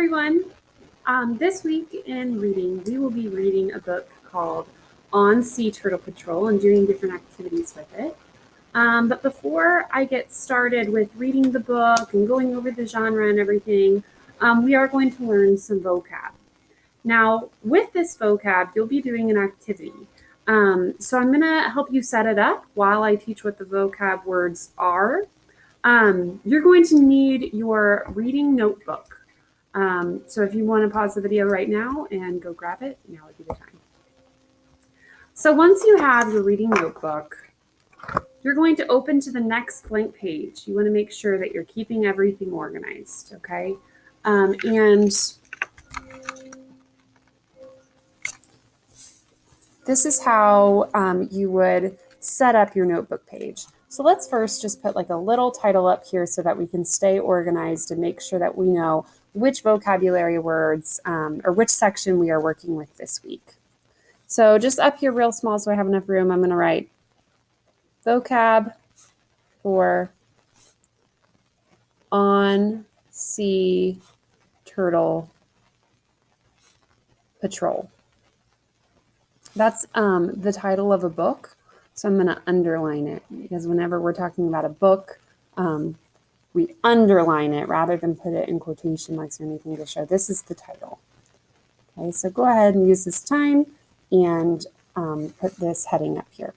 everyone. This week in reading, we will be reading a book called On Sea Turtle Patrol and doing different activities with it. But before I get started with reading the book and going over the genre and everything, we are going to learn some vocab. Now, with this vocab, you'll be doing an activity. So I'm going to help you set it up while I teach what the vocab words are. You're going to need your reading notebook. So if you want to pause the video right now and go grab it, now would be the time. So once you have your reading notebook, you're going to open to the next blank page. You want to make sure that you're keeping everything organized, okay? And this is how you would set up your notebook page. So let's first just put like a little title up here so that we can stay organized and make sure that we know which vocabulary words or which section we are working with this week. So just up here real small so I have enough room, I'm going to write vocab for On Sea Turtle Patrol. That's the title of a book, so I'm going to underline it because whenever we're talking about a book, we underline it rather than put it in quotation marks or anything to show this is the title. Okay, so go ahead and use this time and put this heading up here.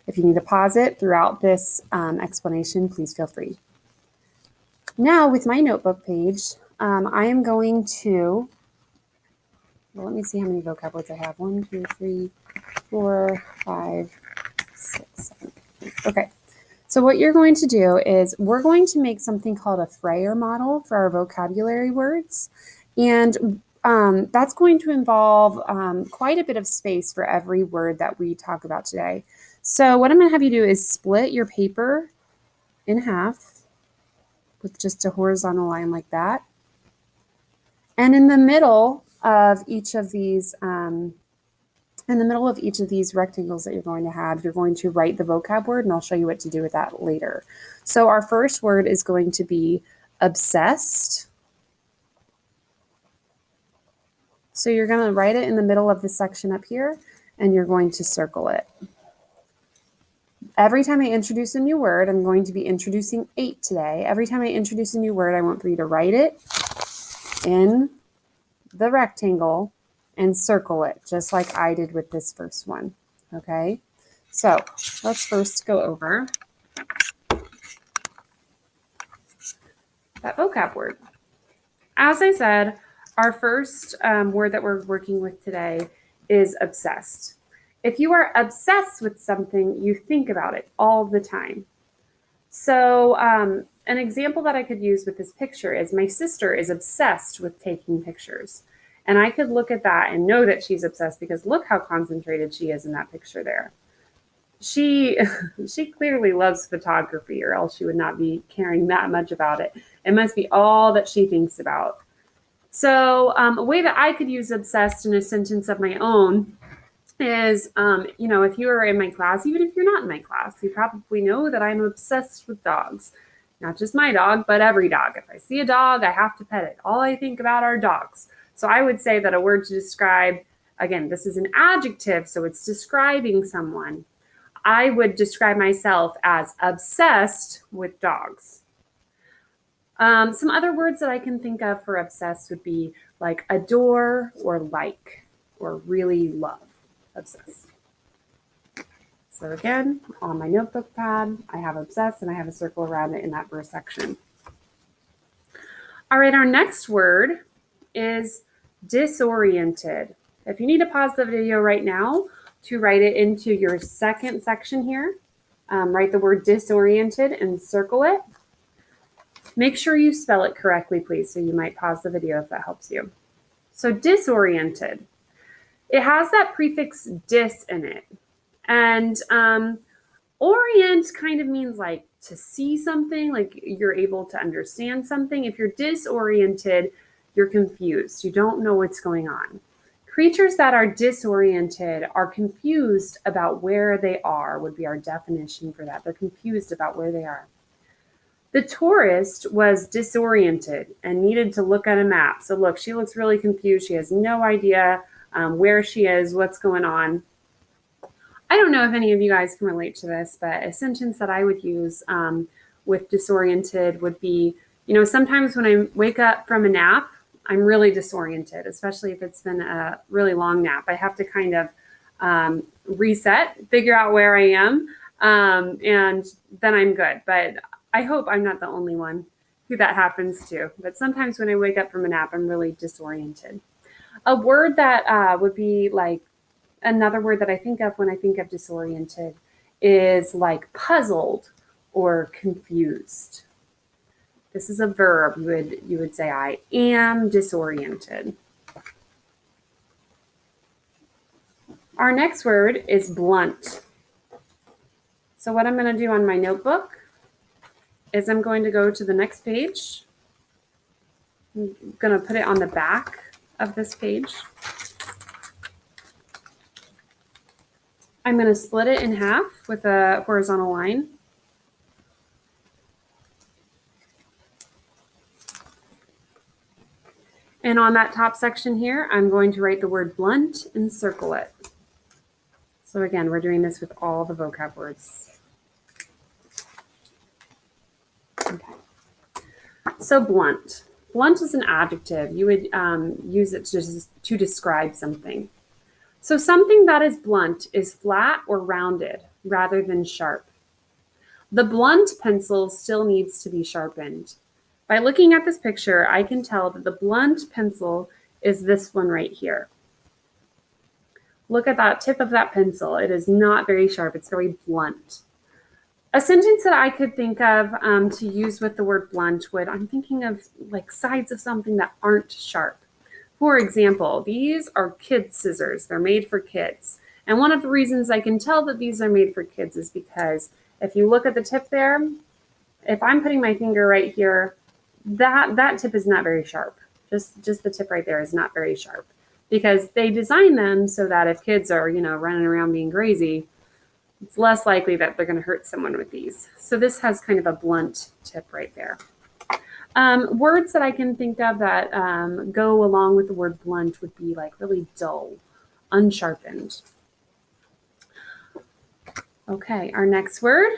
If you need to pause it throughout this explanation, please feel free. Now with my notebook page, I am going to, well, let me see how many vocab words I have. 1, 2, 3, 4, 5, 6, 7, 8. Okay. So what you're going to do is we're going to make something called a Frayer model for our vocabulary words. And that's going to involve quite a bit of space for every word that we talk about today. So what I'm going to have you do is split your paper in half with just a horizontal line like that. And in the middle of each of these rectangles that you're going to have, you're going to write the vocab word, and I'll show you what to do with that later. So our first word is going to be obsessed. So you're going to write it in the middle of this section up here, and you're going to circle it. Every time I introduce a new word, I'm going to be introducing 8 today. Every time I introduce a new word, I want for you to write it in the rectangle and circle it, just like I did with this first one, okay? So let's first go over that vocab word. As I said, our first word that we're working with today is obsessed. If you are obsessed with something, you think about it all the time. So an example that I could use with this picture is my sister is obsessed with taking pictures. And I could look at that and know that she's obsessed because look how concentrated she is in that picture there. She clearly loves photography, or else she would not be caring that much about it. It must be all that she thinks about. So a way that I could use obsessed in a sentence of my own is, if you are in my class, even if you're not in my class, you probably know that I'm obsessed with dogs. Not just my dog, but every dog. If I see a dog, I have to pet it. All I think about are dogs. So I would say that a word to describe, again, this is an adjective, so it's describing someone. I would describe myself as obsessed with dogs. Some other words that I can think of for obsessed would be like adore or like or really love. Obsessed. So again, on my notebook pad, I have obsessed and I have a circle around it in that first section. All right, our next word is disoriented. If you need to pause the video right now to write it into your second section here, write the word disoriented and circle it. Make sure you spell it correctly, please. So you might pause the video if that helps you. So disoriented. It has that prefix dis in it. And orient kind of means like to see something, like you're able to understand something. If you're disoriented, you're confused. You don't know what's going on. Creatures that are disoriented are confused about where they are, would be our definition for that. They're confused about where they are. The tourist was disoriented and needed to look at a map. So look, she looks really confused. She has no idea where she is, what's going on. I don't know if any of you guys can relate to this, but a sentence that I would use with disoriented would be, you know, sometimes when I wake up from a nap, I'm really disoriented, especially if it's been a really long nap. I have to kind of reset, figure out where I am, and then I'm good. But I hope I'm not the only one who that happens to. But sometimes when I wake up from a nap, I'm really disoriented. A word that would be like another word that I think of when I think of disoriented is like puzzled or confused. This is a verb. You would say, I am disoriented. Our next word is blunt. So what I'm going to do on my notebook is I'm going to go to the next page. I'm going to put it on the back of this page. I'm going to split it in half with a horizontal line. And on that top section here, I'm going to write the word blunt and circle it. So again, we're doing this with all the vocab words. Okay. So blunt. Blunt is an adjective. You would use it to describe something. So something that is blunt is flat or rounded rather than sharp. The blunt pencil still needs to be sharpened. By looking at this picture, I can tell that the blunt pencil is this one right here. Look at that tip of that pencil. It is not very sharp. It's very blunt. A sentence that I could think of to use with the word blunt I'm thinking of like sides of something that aren't sharp. For example, these are kids' scissors. They're made for kids. And one of the reasons I can tell that these are made for kids is because if you look at the tip there, if I'm putting my finger right here, that tip is not very sharp. Just the tip right there is not very sharp, because they design them so that if kids are, running around being crazy, it's less likely that they're going to hurt someone with these. So this has kind of a blunt tip right there. Words that I can think of that go along with the word blunt would be like really dull, unsharpened. Okay, our next word,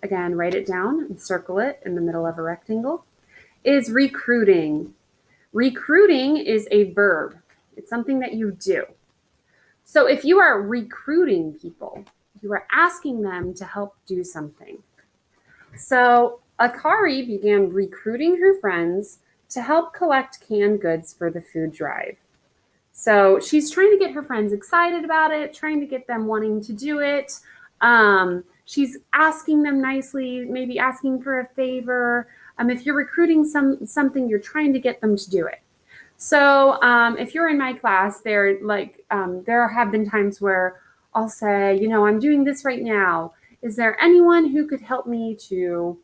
again, write it down and circle it in the middle of a rectangle, is recruiting. Recruiting is a verb. It's something that you do. So if you are recruiting people, you are asking them to help do something. So Akari began recruiting her friends to help collect canned goods for the food drive. So she's trying to get her friends excited about it, trying to get them wanting to do it. She's asking them nicely, maybe asking for a favor. If you're recruiting something, you're trying to get them to do it. So if you're in my class, there have been times where I'll say, I'm doing this right now. Is there anyone who could help me to,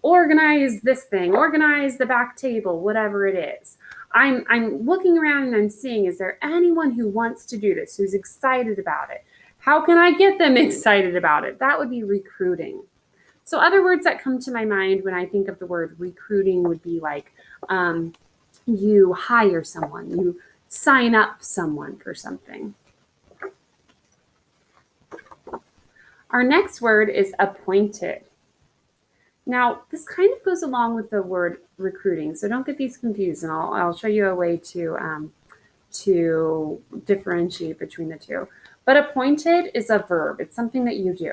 organize this thing, organize the back table, whatever it is? I'm looking around and I'm seeing, is there anyone who wants to do this, who's excited about it? How can I get them excited about it? That would be recruiting. So other words that come to my mind when I think of the word recruiting would be like, you hire someone, you sign up someone for something. Our next word is appointed. Now, this kind of goes along with the word recruiting, so don't get these confused, and I'll show you a way to differentiate between the two. But appointed is a verb. It's something that you do.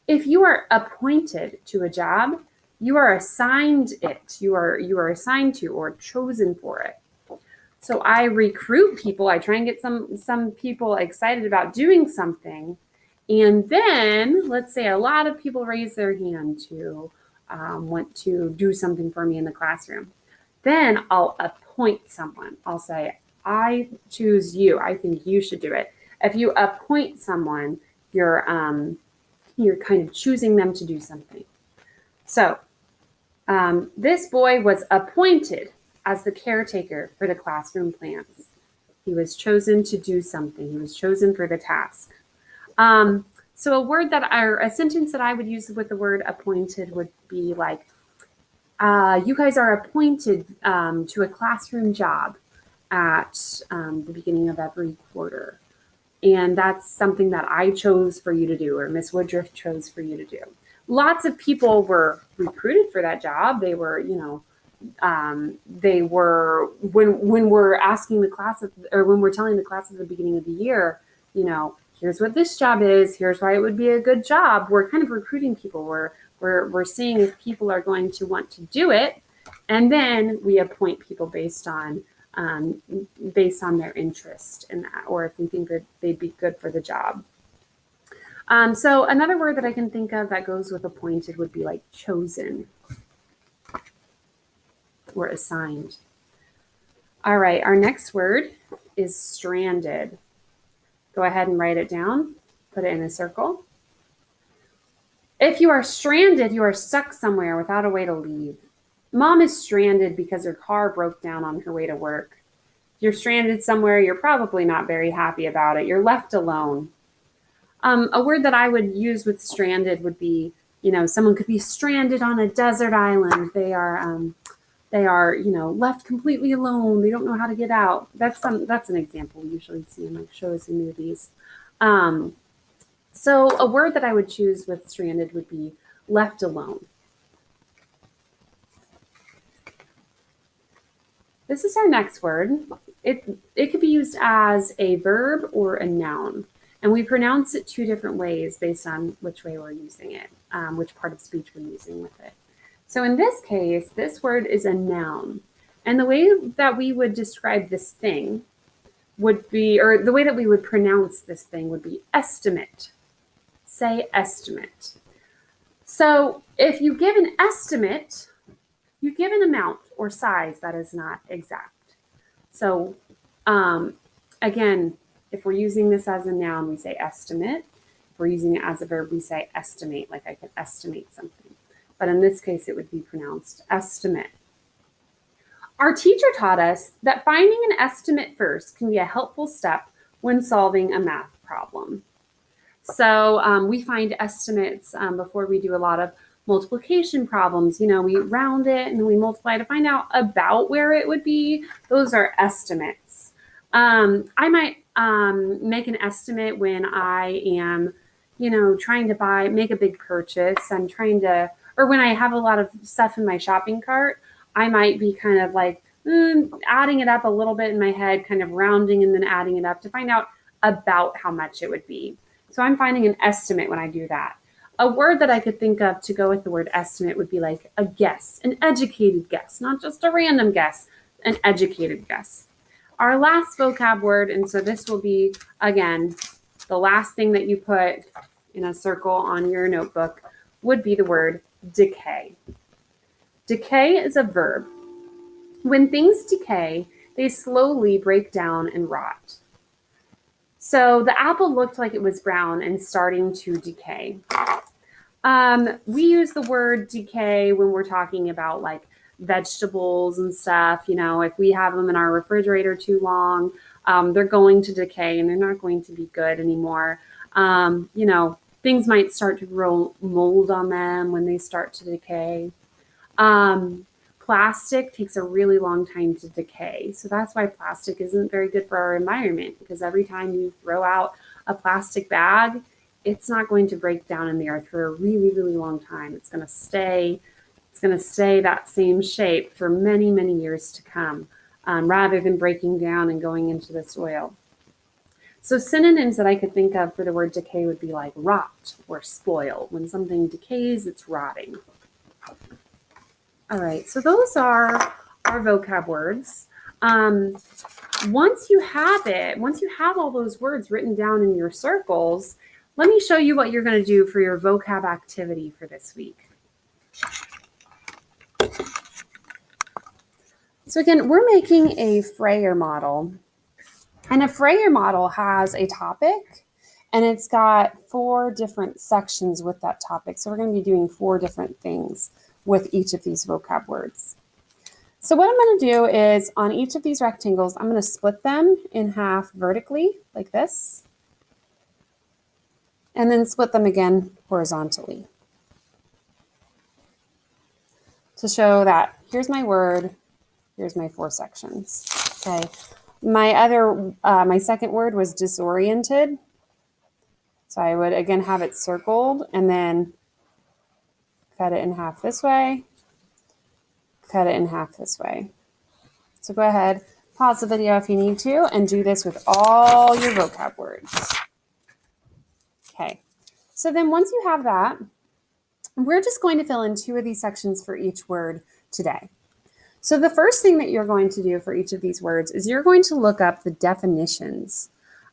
If you are appointed to a job, you are assigned it. You are assigned to or chosen for it. So I recruit people. I try and get some people excited about doing something. And then let's say a lot of people raise their hand to want to do something for me in the classroom. Then I'll appoint someone. I'll say, I choose you. I think you should do it. If you appoint someone, you're kind of choosing them to do something. So this boy was appointed as the caretaker for the classroom plants. He was chosen to do something. He was chosen for the task. So a sentence that I would use with the word appointed would be like, you guys are appointed to a classroom job at the beginning of every quarter. And that's something that I chose for you to do, or Miss Woodruff chose for you to do. Lots of people were recruited for that job. They were, when we're asking the class or when we're telling the class at the beginning of the year, here's what this job is, here's why it would be a good job. We're kind of recruiting people. We're seeing if people are going to want to do it, and then we appoint people based on their interest in that, or if we think that they'd be good for the job. So another word that I can think of that goes with appointed would be like chosen or assigned. All right, our next word is stranded. Go ahead and write it down, put it in a circle. If you are stranded, you are stuck somewhere without a way to leave. Mom is stranded because her car broke down on her way to work. If you're stranded somewhere, you're probably not very happy about it. You're left alone. A word that I would use with stranded would be, someone could be stranded on a desert island. They are, left completely alone. They don't know how to get out. That's an example we usually see in like shows and movies. So a word that I would choose with stranded would be left alone. This is our next word. It could be used as a verb or a noun. And we pronounce it two different ways based on which way we're using it, which part of speech we're using with it. So in this case, this word is a noun. And the way that we would describe this thing would be, or the way that we would pronounce this thing would be estimate. Say estimate. So if you give an estimate, you give an amount or size that is not exact. So again, if we're using this as a noun, we say estimate. If we're using it as a verb, we say estimate, like I could estimate something. But in this case, it would be pronounced estimate. Our teacher taught us that finding an estimate first can be a helpful step when solving a math problem. So we find estimates before we do a lot of multiplication problems. We round it and then we multiply to find out about where it would be. Those are estimates. I might make an estimate when I am, trying to make a big purchase. Or when I have a lot of stuff in my shopping cart, I might be kind of like adding it up a little bit in my head, kind of rounding and then adding it up to find out about how much it would be. So I'm finding an estimate when I do that. A word that I could think of to go with the word estimate would be like a guess, an educated guess, not just a random guess, an educated guess. Our last vocab word, and so this will be, again, the last thing that you put in a circle on your notebook would be the word decay. Decay is a verb. When things decay, they slowly break down and rot. So the apple looked like it was brown and starting to decay. We use the word decay when we're talking about like vegetables and stuff. If we have them in our refrigerator too long, they're going to decay and they're not going to be good anymore. Things might start to grow mold on them when they start to decay. Plastic takes a really long time to decay. So that's why plastic isn't very good for our environment, because every time you throw out a plastic bag, it's not going to break down in the earth for a really, really long time. It's going to stay that same shape for many, many years to come, rather than breaking down and going into the soil. So synonyms that I could think of for the word decay would be like rot or spoil. When something decays, it's rotting. All right, so those are our vocab words. Once you have all those words written down in your circles, let me show you what you're going to do for your vocab activity for this week. So again, we're making a Frayer model. And a Frayer model has a topic, and it's got 4 different sections with that topic. So we're going to be doing 4 different things with each of these vocab words. So what I'm going to do is on each of these rectangles, I'm going to split them in half vertically like this. and then split them again horizontally to show that here's my word, here's my 4 sections. Okay. My second word was disoriented. So I would again have it circled and then cut it in half this way, cut it in half this way. So go ahead, pause the video if you need to, and do this with all your vocab words. Okay, so then once you have that, we're just going to fill in 2 of these sections for each word today. So the first thing that you're going to do for each of these words is you're going to look up the definitions.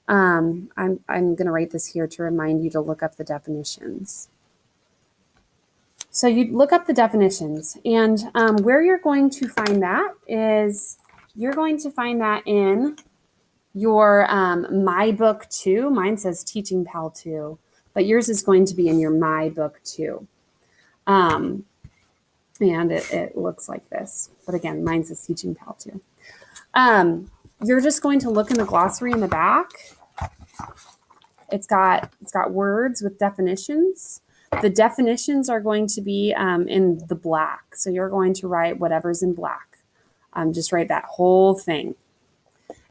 I'm going to write this here to remind you to look up the definitions. So you look up the definitions, and where you're going to find that is you're going to find that in your My Book 2. Mine says Teaching Pal 2, but yours is going to be in your My Book 2. And it looks like this. But again, mine says Teaching Pal 2. You're just going to look in the glossary in the back. It's got words with definitions. The definitions are going to be in the black. So you're going to write whatever's in black. Just write that whole thing.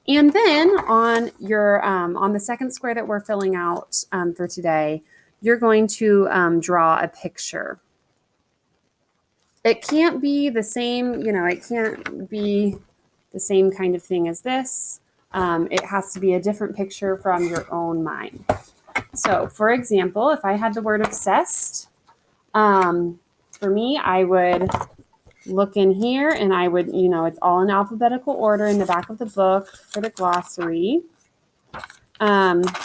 And then on your on the second square that we're filling out for today, you're going to draw a picture. It can't be the same, it can't be the same kind of thing as this. It has to be a different picture from your own mind. So, for example, if I had the word obsessed, for me, I would look in here and I would, it's all in alphabetical order in the back of the book for the glossary. Let's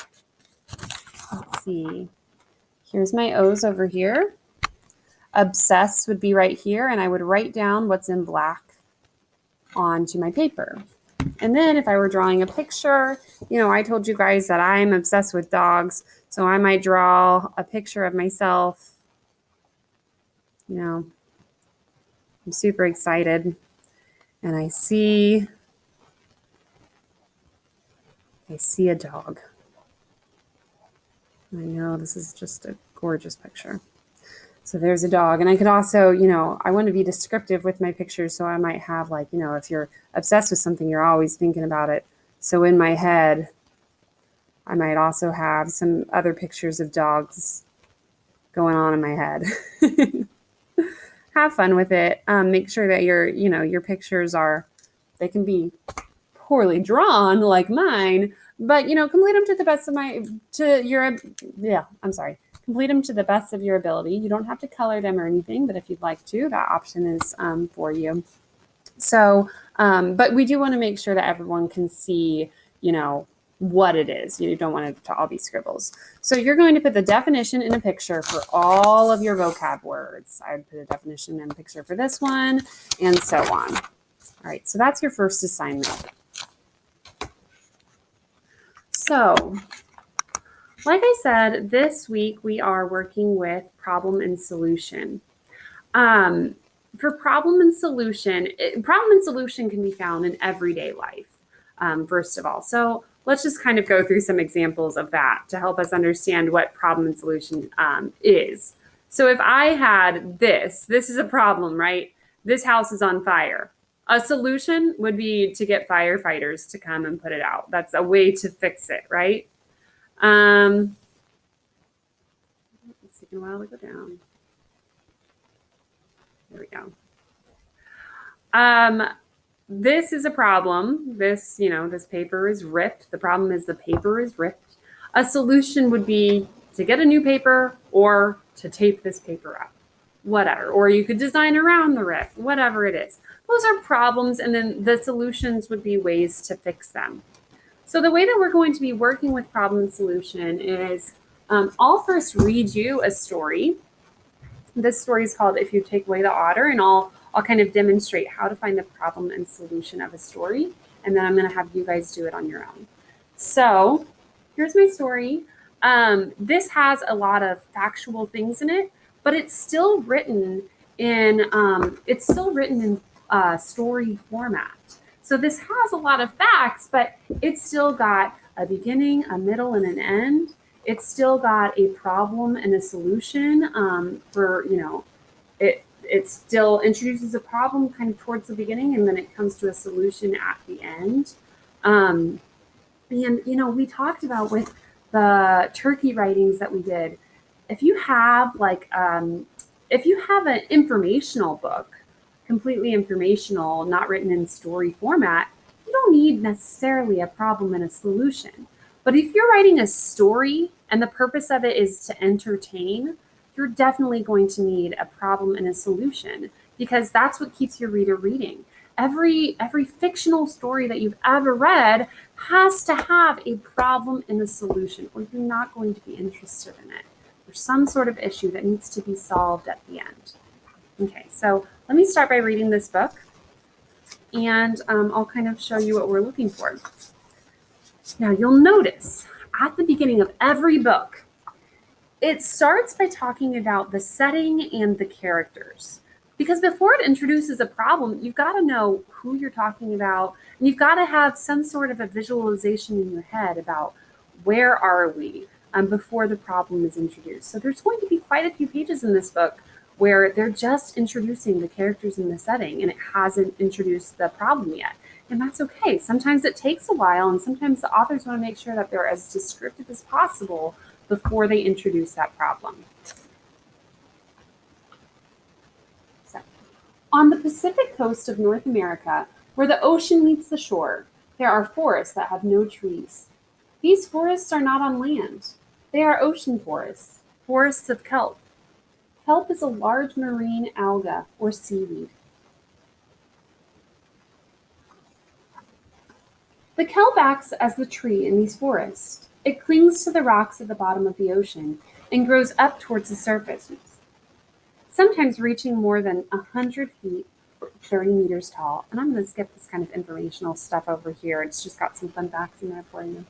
see. Here's my O's over here. Obsessed would be right here, and I would write down what's in black onto my paper. And then if I were drawing a picture, I told you guys that I'm obsessed with dogs, so I might draw a picture of myself. I'm super excited, and I see a dog. I know this is just a gorgeous picture. So there's a dog. And I could also, I want to be descriptive with my pictures. So I might have if you're obsessed with something, you're always thinking about it. So in my head, I might also have some other pictures of dogs going on in my head. Have fun with it. Make sure that your pictures they can be poorly drawn like mine, but complete them to the best of complete them to the best of your ability. You don't have to color them or anything, but if you'd like to, that option is for you. So, but we do want to make sure that everyone can see, what it is. You don't want it to all be scribbles. So you're going to put the definition in a picture for all of your vocab words. I would put a definition in a picture for this one, and so on. All right, so that's your first assignment. So, like I said, this week we are working with problem and solution. For problem and solution can be found in everyday life, first of all. So let's just kind of go through some examples of that to help us understand what problem and solution is. So if I had this is a problem, right? This house is on fire. A solution would be to get firefighters to come and put it out. That's a way to fix it, right? It's taking a while to go down. There we go. This is a problem. This paper is ripped. The problem is the paper is ripped. A solution would be to get a new paper or to tape this paper up, whatever. Or you could design around the rip, whatever it is. Those are problems, and then the solutions would be ways to fix them. So the way that we're going to be working with problem and solution is I'll first read you a story. This story is called If You Take Away the Otter, and I'll kind of demonstrate how to find the problem and solution of a story, and then I'm going to have you guys do it on your own. So here's my story. This has a lot of factual things in it, but it's still written in story format. So this has a lot of facts, but it's still got a beginning, a middle, and an end. It's still got a problem and a solution for, it still introduces a problem kind of towards the beginning, and then it comes to a solution at the end. And, we talked about with the turkey writings that we did, if you have if you have an informational book, completely informational, not written in story format, you don't need necessarily a problem and a solution. But if you're writing a story and the purpose of it is to entertain, you're definitely going to need a problem and a solution, because that's what keeps your reader reading. Every fictional story that you've ever read has to have a problem and a solution, or you're not going to be interested in it. There's some sort of issue that needs to be solved at the end. Okay, so let me start by reading this book, and I'll kind of show you what we're looking for. Now, you'll notice at the beginning of every book, it starts by talking about the setting and the characters. Because before it introduces a problem, you've got to know who you're talking about, and you've got to have some sort of a visualization in your head about where are we before the problem is introduced. So there's going to be quite a few pages in this book where they're just introducing the characters in the setting, and it hasn't introduced the problem yet. And that's okay. Sometimes it takes a while, and sometimes the authors want to make sure that they're as descriptive as possible before they introduce that problem. So, on the Pacific coast of North America, where the ocean meets the shore, there are forests that have no trees. These forests are not on land. They are ocean forests, forests of kelp. Kelp is a large marine alga or seaweed. The kelp acts as the tree in these forests. It clings to the rocks at the bottom of the ocean and grows up towards the surface, sometimes reaching more than 100 feet or 30 meters tall. And I'm going to skip this kind of informational stuff over here. It's just got some fun facts in there for you.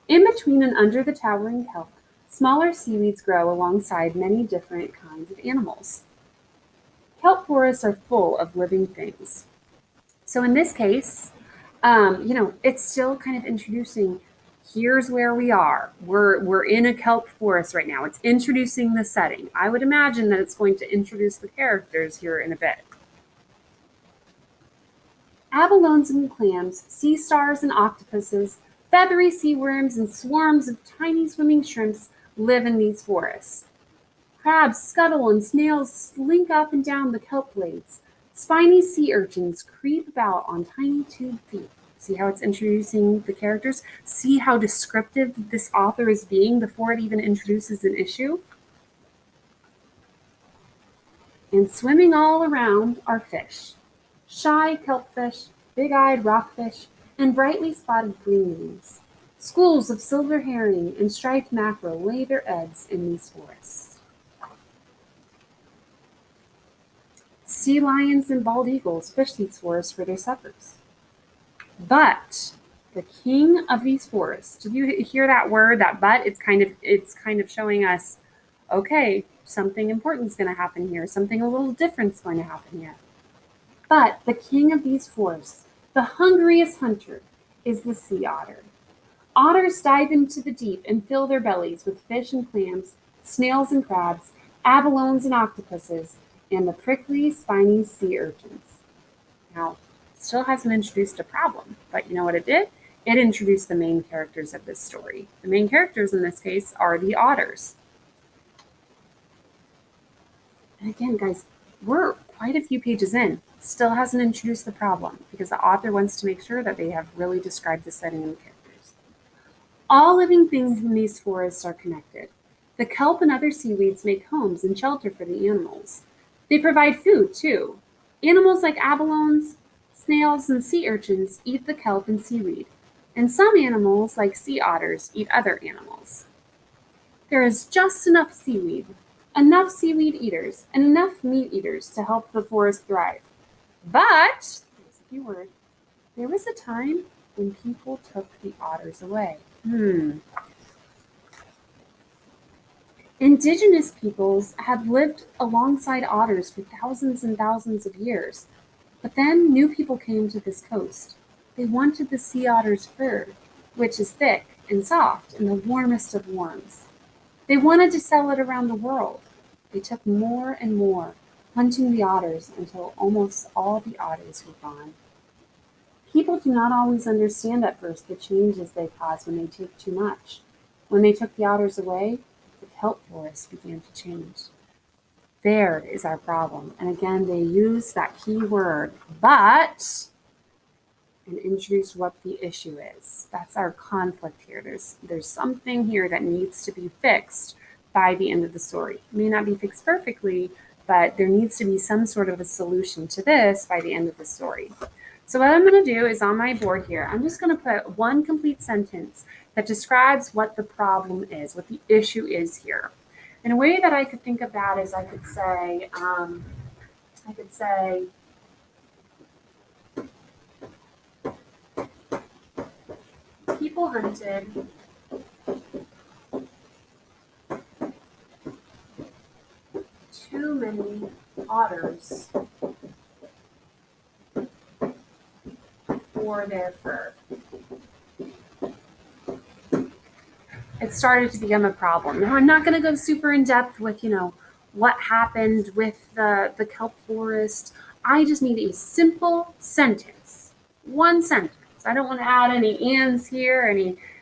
In between and under the towering kelp, smaller seaweeds grow alongside many different kinds of animals. Kelp forests are full of living things. So in this case, it's still kind of introducing, here's where we are. We're in a kelp forest right now. It's introducing the setting. I would imagine that it's going to introduce the characters here in a bit. Abalones and clams, sea stars and octopuses, feathery sea worms, and swarms of tiny swimming shrimps live in these forests. Crabs scuttle and snails slink up and down the kelp blades. Spiny sea urchins creep about on tiny tube feet. See how it's introducing the characters? See how descriptive this author is being before it even introduces an issue? And swimming all around are fish. Shy kelpfish, big-eyed rockfish, and brightly spotted greenlings. Schools of silver herring and striped mackerel lay their eggs in these forests. Sea lions and bald eagles fish these forests for their suppers. But the king of these forests, did you hear that word, that but? It's kind of showing us, okay, something important is going to happen here. Something a little different is going to happen here. But the king of these forests, the hungriest hunter, is the sea otter. Otters dive into the deep and fill their bellies with fish and clams, snails and crabs, abalones and octopuses, and the prickly, spiny sea urchins. Now, it still hasn't introduced a problem, but you know what it did? It introduced the main characters of this story. The main characters in this case are the otters. And again, guys, we're quite a few pages in. Still hasn't introduced the problem because the author wants to make sure that they have really described the setting and the characters. All living things in these forests are connected. The kelp and other seaweeds make homes and shelter for the animals. They provide food, too. Animals like abalones, snails, and sea urchins eat the kelp and seaweed, and some animals, like sea otters, eat other animals. There is just enough seaweed eaters, and enough meat eaters to help the forest thrive. But, here's a few words, there was a time when people took the otters away. Indigenous peoples had lived alongside otters for thousands and thousands of years. But then new people came to this coast. They wanted the sea otter's fur, which is thick and soft and the warmest of warms. They wanted to sell it around the world. They took more and more, hunting the otters until almost all the otters were gone. People do not always understand at first the changes they cause when they take too much. When they took the otters away, the kelp forest began to change. There is our problem. And again, they use that key word, but, and introduce what the issue is. That's our conflict here. There's something here that needs to be fixed by the end of the story. It may not be fixed perfectly, but there needs to be some sort of a solution to this by the end of the story. So what I'm going to do is on my board here, I'm just going to put one complete sentence that describes what the problem is, what the issue is here. And a way that I could think of that is I could say, people hunted too many otters for their fur. It started to become a problem. Now, I'm not going to go super in depth with, what happened with the kelp forest. I just need a simple sentence, one sentence. I don't want to add any ands here,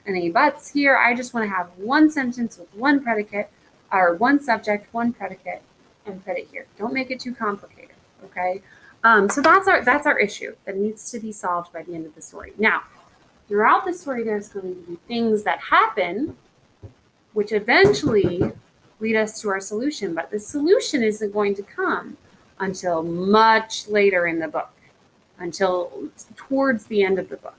any buts here. I just want to have one sentence with one predicate, or one subject, one predicate, and put it here. Don't make it too complicated, okay? So that's our issue that needs to be solved by the end of the story. Now, throughout the story, there's going to be things that happen which eventually lead us to our solution, but the solution isn't going to come until much later in the book, until towards the end of the book.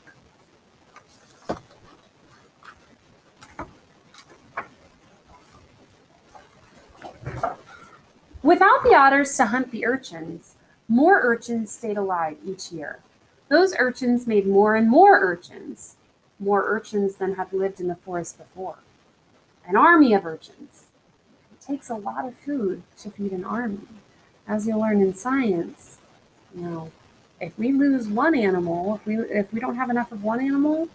Without the otters to hunt the urchins, more urchins stayed alive each year. Those urchins made more and more urchins than had lived in the forest before. An army of urchins. It takes a lot of food to feed an army. As you'll learn in science, if we lose one animal, if we don't have enough of one animal,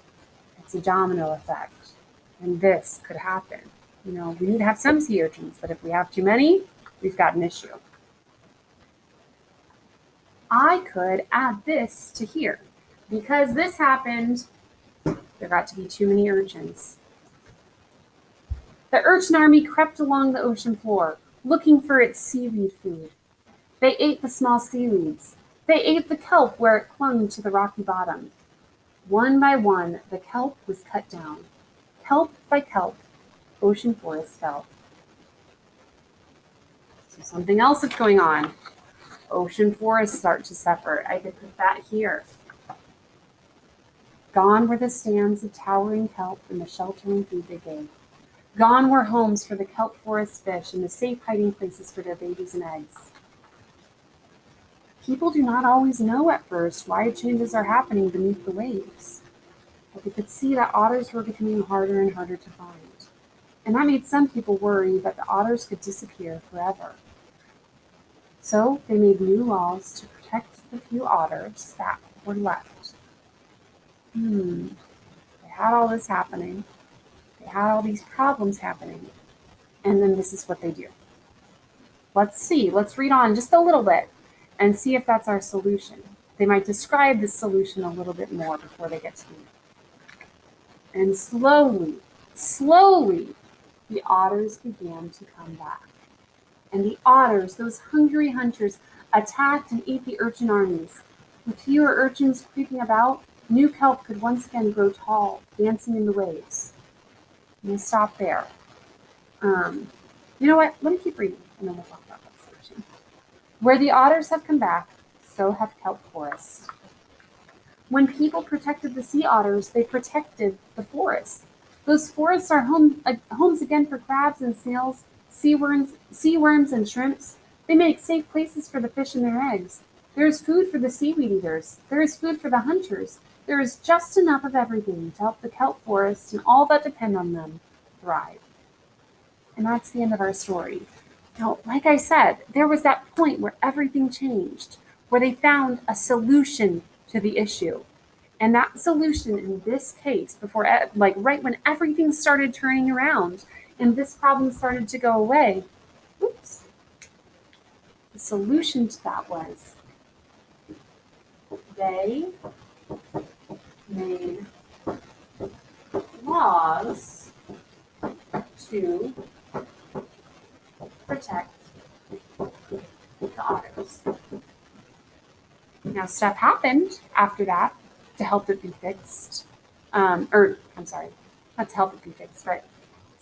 it's a domino effect. And this could happen. We need to have some sea urchins, but if we have too many, we've got an issue. I could add this to here. Because this happened, there got to be too many urchins. The urchin army crept along the ocean floor, looking for its seaweed food. They ate the small seaweeds. They ate the kelp where it clung to the rocky bottom. One by one, the kelp was cut down. Kelp by kelp, ocean forest fell. So something else is going on. Ocean forests start to suffer. I could put that here. Gone were the stands of towering kelp and the sheltering food they gave. Gone were homes for the kelp forest fish and the safe hiding places for their babies and eggs. People do not always know at first why changes are happening beneath the waves, but they could see that otters were becoming harder and harder to find. And that made some people worry that the otters could disappear forever. So they made new laws to protect the few otters that were left. They had all this happening. They had all these problems happening. And then this is what they do. Let's see. Let's read on just a little bit and see if that's our solution. They might describe the solution a little bit more before they get to the end. And slowly, the otters began to come back. And the otters, those hungry hunters, attacked and ate the urchin armies. With fewer urchins creeping about, new kelp could once again grow tall, dancing in the waves. I'm going to stop there. You know what? Let me keep reading, and then we'll talk about that solution. Where the otters have come back, so have kelp forests. When people protected the sea otters, they protected the forests. Those forests are homes again for crabs and snails, sea worms and shrimps. They make safe places for the fish and their eggs. There is food for the seaweed eaters. There is food for the hunters. There is just enough of everything to help the kelp forests and all that depend on them thrive. And that's the end of our story. Now, like I said, there was that point where everything changed, where they found a solution to the issue. And that solution in this case, before, like right when everything started turning around and this problem started to go away, oops, the solution to that was they made laws to protect the otters. Now, stuff happened after that to help it be fixed. Or, I'm sorry, not to help it be fixed, but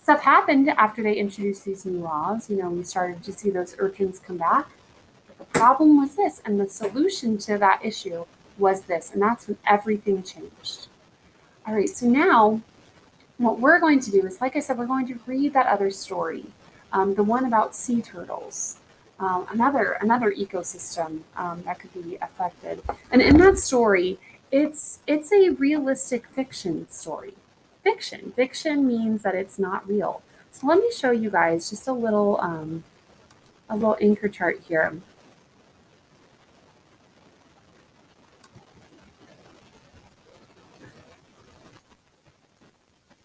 stuff happened after they introduced these new laws. You know, we started to see those urchins come back. But the problem was this, and the solution to that issue was this, and that's when everything changed. All right, so now what we're going to do is, like I said, we're going to read that other story, the one about sea turtles, another ecosystem that could be affected. And in that story, it's a realistic fiction story. Fiction means that it's not real. So let me show you guys just a little anchor chart here.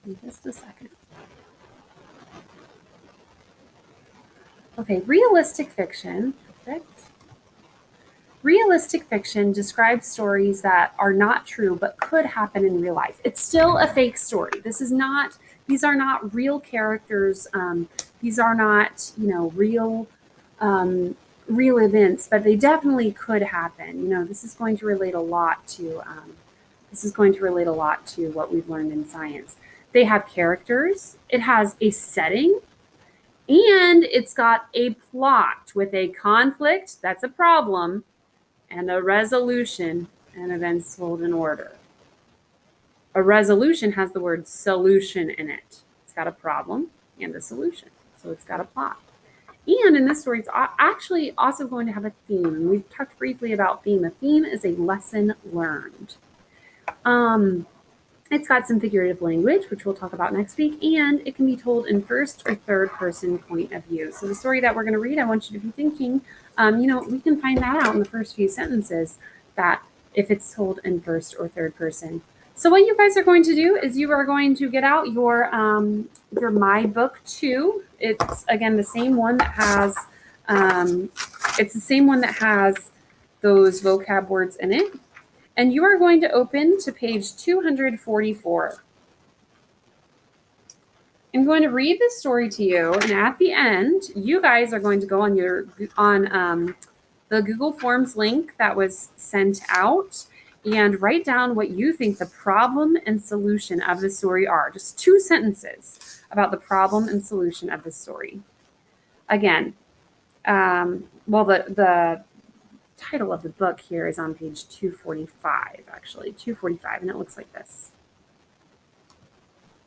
In just a second. Okay, realistic fiction. Perfect. Realistic fiction describes stories that are not true but could happen in real life. It's still a fake story. These are not real characters. These are not, real events, but they definitely could happen. This is going to relate a lot to what we've learned in science. They have characters. It has a setting. And it's got a plot with a conflict, that's a problem, and a resolution, and events told in order. A resolution has the word solution in it. It's got a problem and a solution, so it's got a plot. And in this story, it's actually also going to have a theme. We've talked briefly about theme. A theme is a lesson learned. It's got some figurative language, which we'll talk about next week, and it can be told in first or third person point of view. So the story that we're going to read, I want you to be thinking, we can find that out in the first few sentences, that if it's told in first or third person. So what you guys are going to do is you are going to get out your My Book 2. It's again the same one that has those vocab words in it. And you are going to open to page 244. I'm going to read this story to you, and at the end, you guys are going to go on the Google Forms link that was sent out and write down what you think the problem and solution of the story are. Just 2 sentences about the problem and solution of the story. Again, the title of the book here is on page 245, actually, 245, and it looks like this.